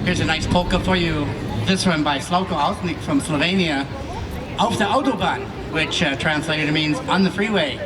Here's a nice polka for you. This one by Slavko Ausnik from Slovenia. Auf der Autobahn, which translated means on the freeway.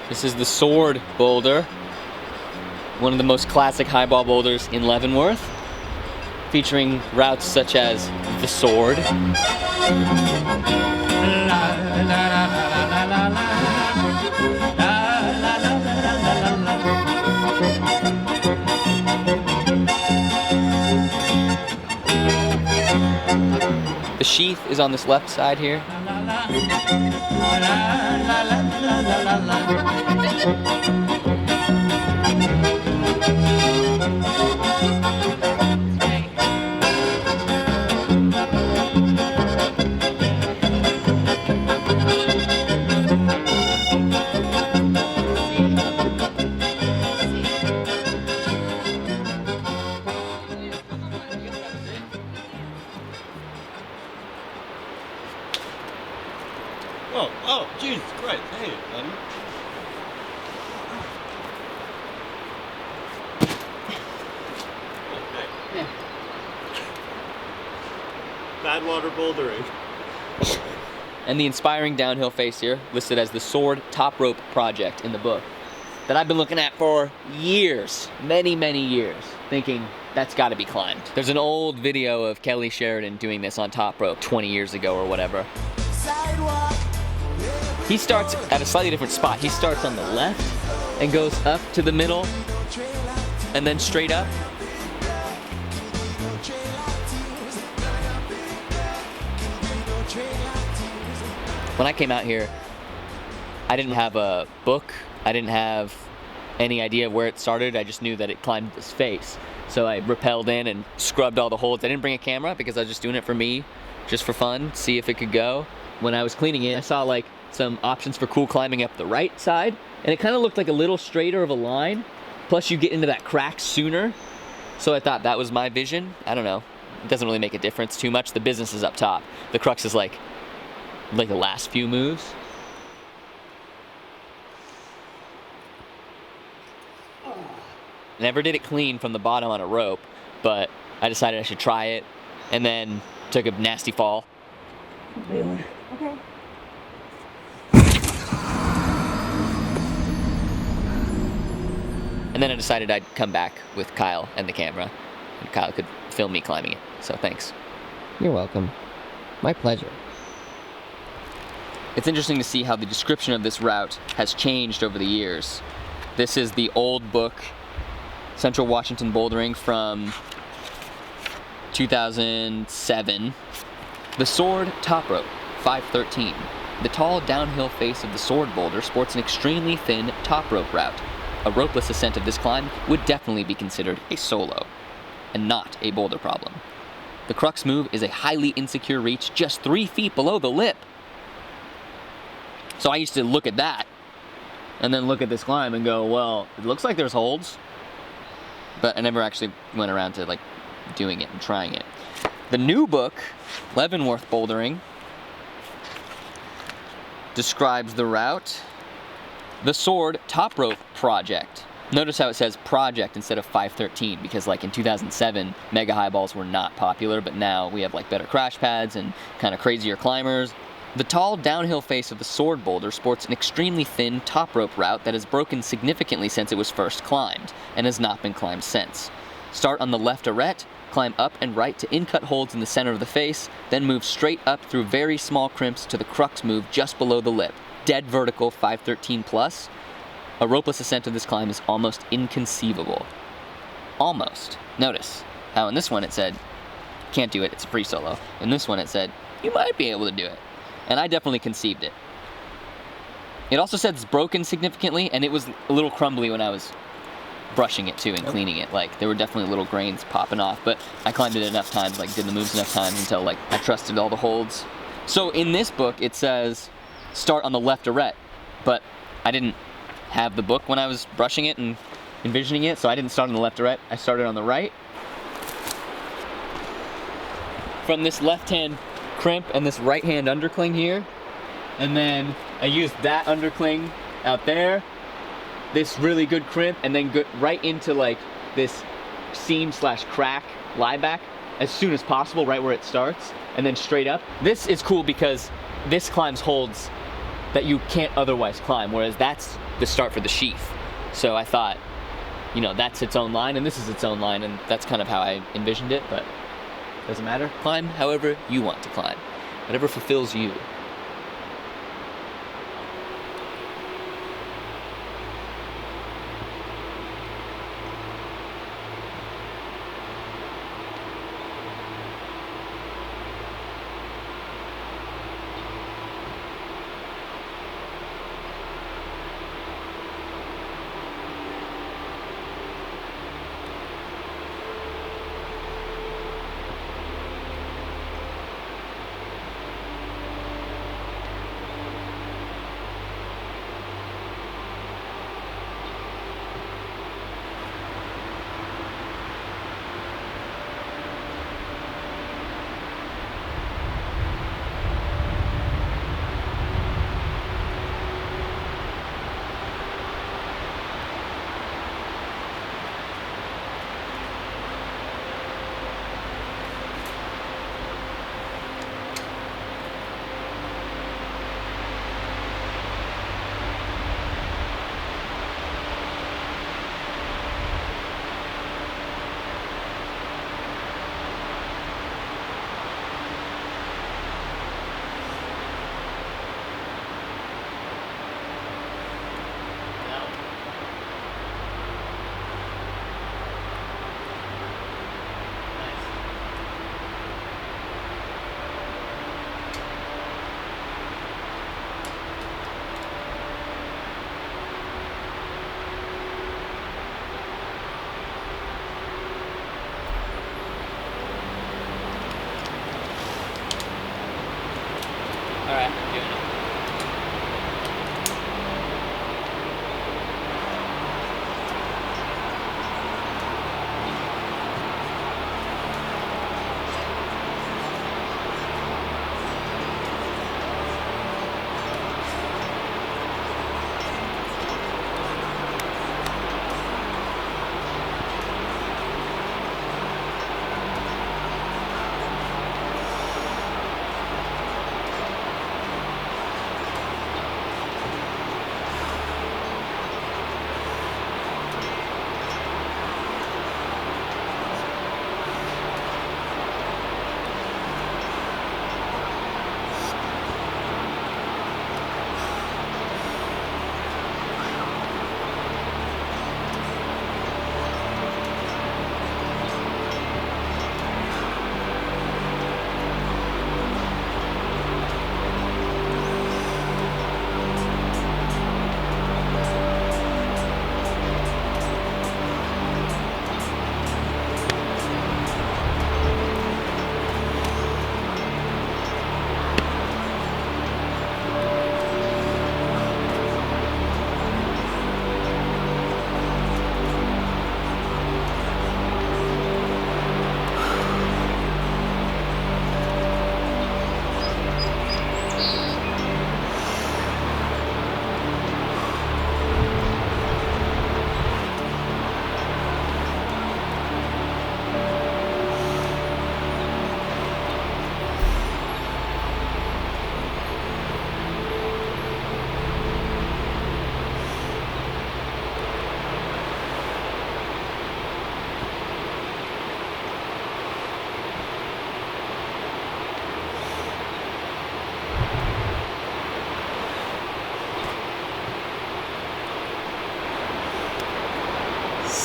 This is the Sword boulder, one of the most classic highball boulders in Leavenworth, featuring routes such as the Sword, the sheath is on this left side here. Oh, Jesus Christ, hey, buddy. Yeah. Bad water bouldering. And the inspiring downhill face here, listed as the Sword Top Rope Project in the book, that I've been looking at for years, many, many years, thinking that's gotta be climbed. There's an old video of Kelly Sheridan doing this on top rope 20 years ago or whatever. He starts at a slightly different spot. He starts on the left and goes up to the middle and then straight up. When I came out here, I didn't have a book. I didn't have any idea where it started. I just knew that it climbed this face. So I rappelled in and scrubbed all the holes. I didn't bring a camera because I was just doing it for me, just for fun, see if it could go. When I was cleaning it, I saw like some options for cool climbing up the right side, and it kind of looked like a little straighter of a line. Plus you get into that crack sooner. So I thought that was my vision. I don't know. It doesn't really make a difference too much. The business is up top. The crux is like the last few moves. Never did it clean from the bottom on a rope, but I decided I should try it, and then took a nasty fall. Okay. And then I decided I'd come back with Kyle and the camera, and Kyle could film me climbing it, so thanks. You're welcome. My pleasure. It's interesting to see how the description of this route has changed over the years. This is the old book, Central Washington Bouldering from 2007. The Sword Top Rope, 513. The tall downhill face of the Sword boulder sports an extremely thin top rope route. A ropeless ascent of this climb would definitely be considered a solo, and not a boulder problem. The crux move is a highly insecure reach just 3 feet below the lip. So I used to look at that, and then look at this climb and go, well, it looks like there's holds. But I never actually went around to like doing it and trying it. The new book, Leavenworth Bouldering, describes the route. The Sword Top Rope Project. Notice how it says project instead of 513, because like in 2007, mega highballs were not popular, but now we have like better crash pads and kind of crazier climbers. The tall downhill face of the sword boulder sports an extremely thin top rope route that has broken significantly since it was first climbed, and has not been climbed since. Start on the left arête, climb up and right to in-cut holds in the center of the face, then move straight up through very small crimps to the crux move just below the lip. Dead vertical 513 plus. A ropeless ascent of this climb is almost inconceivable. Almost. Notice how in this one it said, can't do it, it's a free solo. In this one it said, you might be able to do it. And I definitely conceived it. It also said it's broken significantly, and it was a little crumbly when I was brushing it too and cleaning it. Like, there were definitely little grains popping off, but I climbed it enough times, like did the moves enough times until like I trusted all the holds. So in this book it says start on the left arête, but I didn't have the book when I was brushing it and envisioning it, so I didn't start on the left arête, I started on the right. From this left hand crimp and this right hand undercling here, and then I used that undercling out there, this really good crimp, and then go right into like this seam slash crack lie back as soon as possible, right where it starts, and then straight up. This is cool because this climbs holds that you can't otherwise climb, whereas that's the start for the sheath. So I thought, you know, that's its own line and this is its own line, and that's kind of how I envisioned it, but doesn't matter. Climb however you want to climb, whatever fulfills you.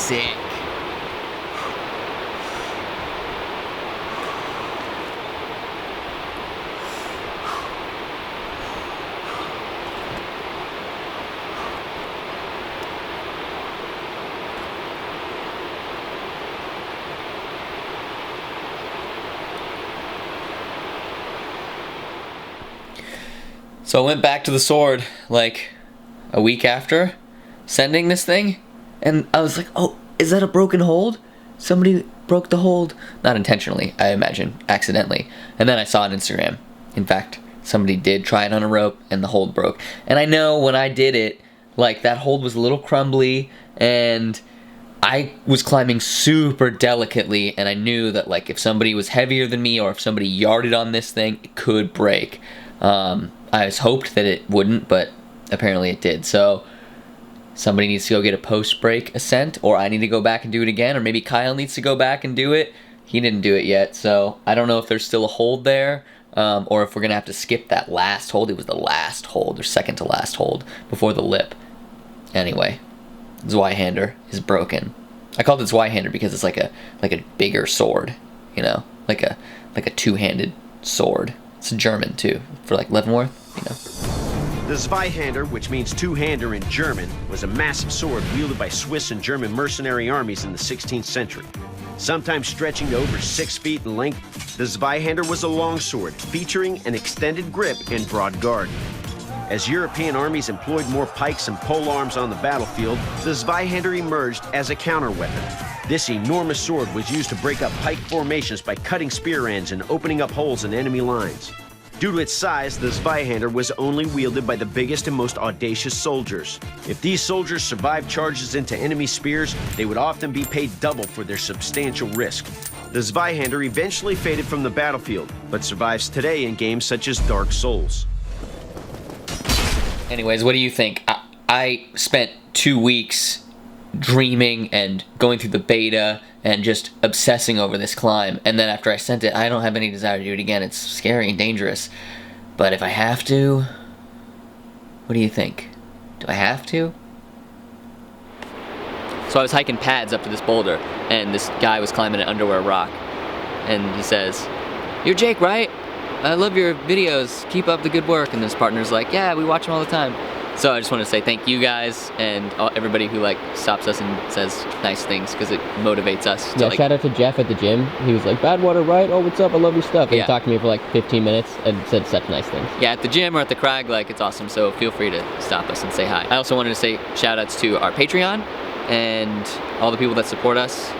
sick. So I went back to the sword like a week after sending this thing, and I was like, oh, is that a broken hold? Somebody broke the hold. Not intentionally, I imagine, accidentally. And then I saw on Instagram, in fact, somebody did try it on a rope and the hold broke. And I know when I did it, like that hold was a little crumbly and I was climbing super delicately, and I knew that like if somebody was heavier than me or if somebody yarded on this thing, it could break. I was hoped that it wouldn't, but apparently it did. So somebody needs to go get a post-break ascent, or I need to go back and do it again, or maybe Kyle needs to go back and do it. He didn't do it yet, so I don't know if there's still a hold there, or if we're going to have to skip that last hold. It was the last hold, or second to last hold, before the lip. Anyway, Zweihander is broken. I called it Zweihander because it's like a bigger sword, you know, like a two-handed sword. It's German too, for like Leavenworth, you know. The Zweihander, which means two-hander in German, was a massive sword wielded by Swiss and German mercenary armies in the 16th century. Sometimes stretching to over 6 feet in length, the Zweihander was a longsword featuring an extended grip and broad guard. As European armies employed more pikes and polearms on the battlefield, the Zweihander emerged as a counter-weapon. This enormous sword was used to break up pike formations by cutting spear ends and opening up holes in enemy lines. Due to its size, the Zweihander was only wielded by the biggest and most audacious soldiers. If these soldiers survived charges into enemy spears, they would often be paid double for their substantial risk. The Zweihander eventually faded from the battlefield, but survives today in games such as Dark Souls. Anyways, what do you think? I spent 2 weeks dreaming and going through the beta and just obsessing over this climb, and then after I sent it, I don't have any desire to do it again. It's scary and dangerous, but if I have to, what do you think? Do I have to? So I was hiking pads up to this boulder, and this guy was climbing an underwear rock, and he says, "You're Jake, right? I love your videos, keep up the good work." And this partner's like, "Yeah, we watch them all the time." So I just want to say thank you guys and everybody who like stops us and says nice things, because it motivates us. Yeah, shout out to Jeff at the gym. He was like, "Badwater, right? Oh, what's up? I love your stuff." And he talked to me for like 15 minutes and said such nice things. Yeah, at the gym or at the crag, like it's awesome. So feel free to stop us and say hi. I also wanted to say shout outs to our Patreon and all the people that support us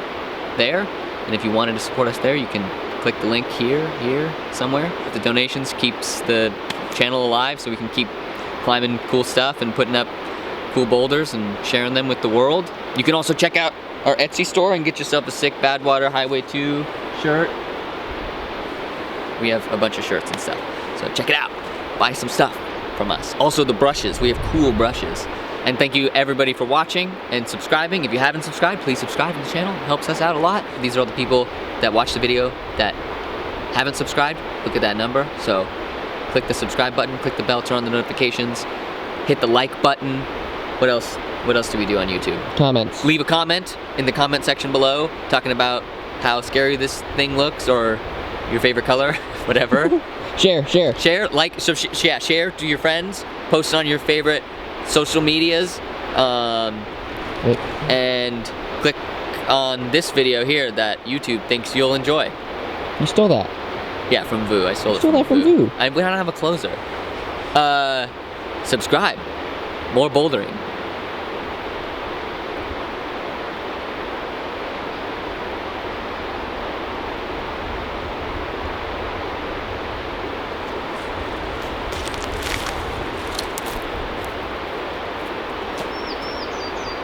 there. And if you wanted to support us there, you can click the link here, somewhere. The donations keeps the channel alive, so we can keep climbing cool stuff and putting up cool boulders and sharing them with the world. You can also check out our Etsy store and get yourself a sick Badwater Highway 2 shirt. We have a bunch of shirts and stuff, so check it out. Buy some stuff from us. Also the brushes, we have cool brushes. And thank you everybody for watching and subscribing. If you haven't subscribed, please subscribe to the channel. It helps us out a lot. These are all the people that watch the video that haven't subscribed. Look at that number. So click the subscribe button, click the bell, turn on the notifications, hit the like button. What else? What else do we do on YouTube? Comments. Leave a comment in the comment section below talking about how scary this thing looks or your favorite color, whatever. Share, like, so yeah, share to your friends, post it on your favorite social medias, and click on this video here that YouTube thinks you'll enjoy. You stole that. Yeah, from Vu. I stole it that from Vu. We don't have a closer. Subscribe. More bouldering.